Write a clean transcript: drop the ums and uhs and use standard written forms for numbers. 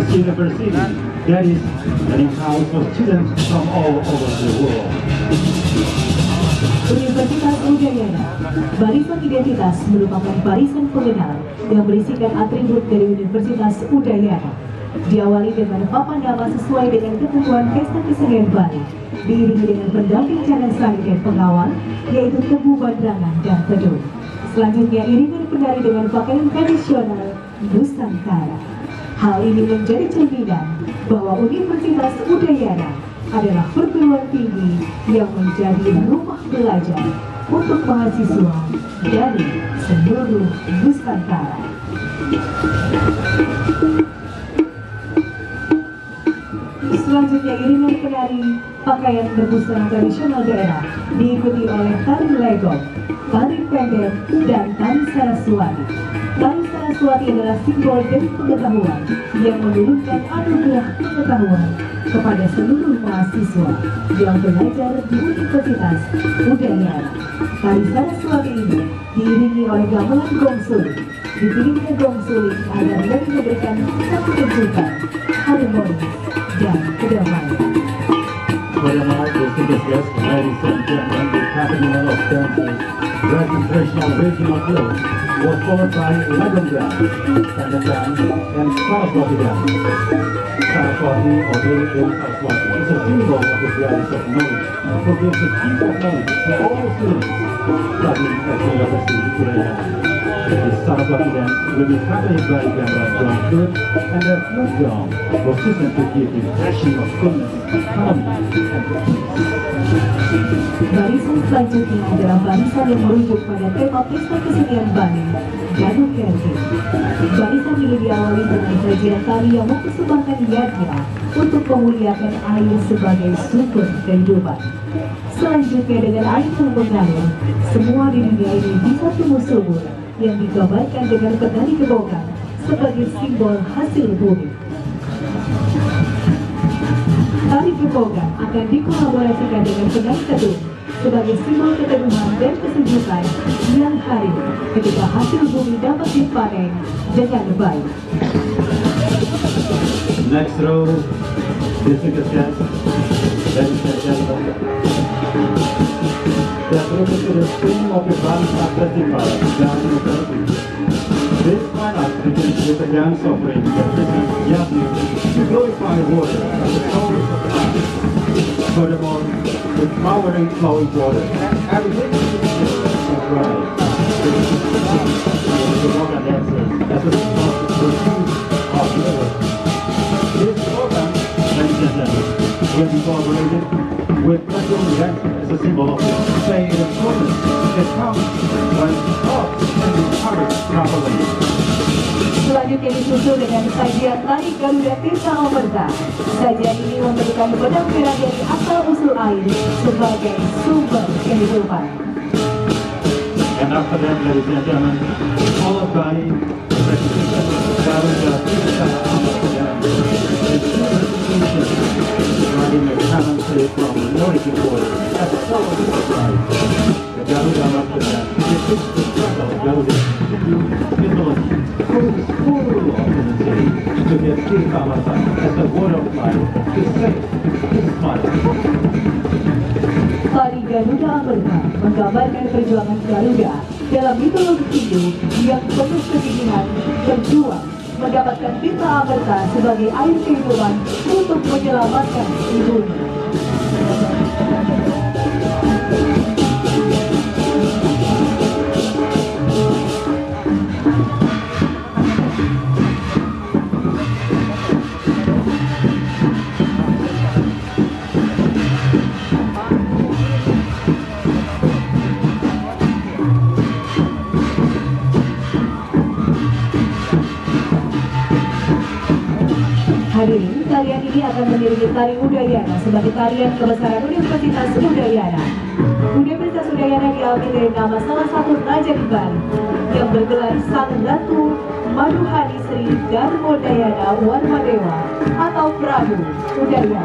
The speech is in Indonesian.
this university that is an house for students from all over the world. Universitas Udayana, barisan identitas merupakan barisan pengenal yang berisikan atribut dari Universitas Udayana. Diawali dengan papan nama sesuai dengan ketentuan Pesta Kesenian Bali, diiringi dengan pendamping jalan sari dan pengawal, yaitu tebu bandrangan dan pedung. Selanjutnya iringan penari dengan pakaian tradisional Nusantara. Hal ini menjadi cerminan bahwa Universitas Udayana adalah perguruan tinggi yang menjadi rumah belajar untuk mahasiswa dari seluruh Nusantara. Selanjutnya iringan penari pakaian berbusana tradisional daerah diikuti oleh tari legok, tari pendek, dan tari saraswati. Tari saraswati adalah simbol dari pengetahuan yang menurunkan anugerah pengetahuan kepada seluruh mahasiswa yang belajar di Universitas Udayana. Tari saraswati ini diiringi oleh gamelan gong suling. Dipilihnya gong suling agar lebih memberikan satu kejutan, harmonis, dan kedamaian. Furthermore, distinguished guests, ladies and gentlemen, the Capital of Dances, dressing traditional regional clothes, was followed by Lagom dance, Tandakan, and Saraswati dance. Saraswati, or Dewi Saraswati, is a symbol of the goddess of knowledge, who gives the key of knowledge to all students studying at the University of Udayana. The Saraswati dance will be accompanied by Gamelan drum flute and a flute gong, positioned to give the impression of goodness, harmony, and peace. Barisan selanjutnya adalah barisan yang merujuk pada tema Pesta Kesenian Bali, Ganu Kerti. Barisan ini diawali dengan sajian tari yang mempersembahkan yagya untuk memuliakan air sebagai sumber kehidupan. Selanjutnya dengan air yang mengalir, semua di dunia ini bisa tumbuh subur yang digambarkan dengan penari gebokan sebagai simbol hasil bumi. Tari gebokan akan dikolaborasikan dengan penari ketum sebagai simbol keteguhan dan kesejukan yang hadir ketika hasil bumi dapat dipanen dengan baik. Next row, distinguished guests, ladies and gentlemen, they are brought to the theme of the Bali Festival, Ganu Kerti. This lineup begins with a dance offering that presents Yagni to glorify water as the source of life. Furthermore, with flowering flowing water, everything is right. The Yoga dancers as a response to the use of water. This program, ladies and gentlemen, will be collaborated with Lagom dance as a symbol of the saying of goodness that comes when thoughts can be covered properly. Selanjutnya disusul dengan sajian tari Garuda Tirta Amerta. Sajian ini memberikan benang merah dari asal-usul air sebagai sumber kehidupan. And after that, ladies and gentlemen, followed by the recognition of Garuda Tirta Amerta, a true recognition regarding the clemency from the origin water as a source of life. The Garuda Amerta depicts the struggle of Garuda to do mythology, who is full of clemency, to get Tirta Amerta as the water of life, to save his smile. Tari Garuda Amerta menggambarkan perjuangan Garuda dalam mitologi Hindu yang penuh kegigihan berjuang mendapatkan Tirta Amerta sebagai air kehidupan untuk menyelamatkan ibunya. Hadirin, tarian ini akan mengiringi tari Udayana sebagai tarian kebesaran Universitas Udayana. Universitas Udayana diambil dari nama salah satu raja di Bali yang bergelar Sang Ratu Maduhani Sri Darmodayana Warmadewa atau Prabu Udayana.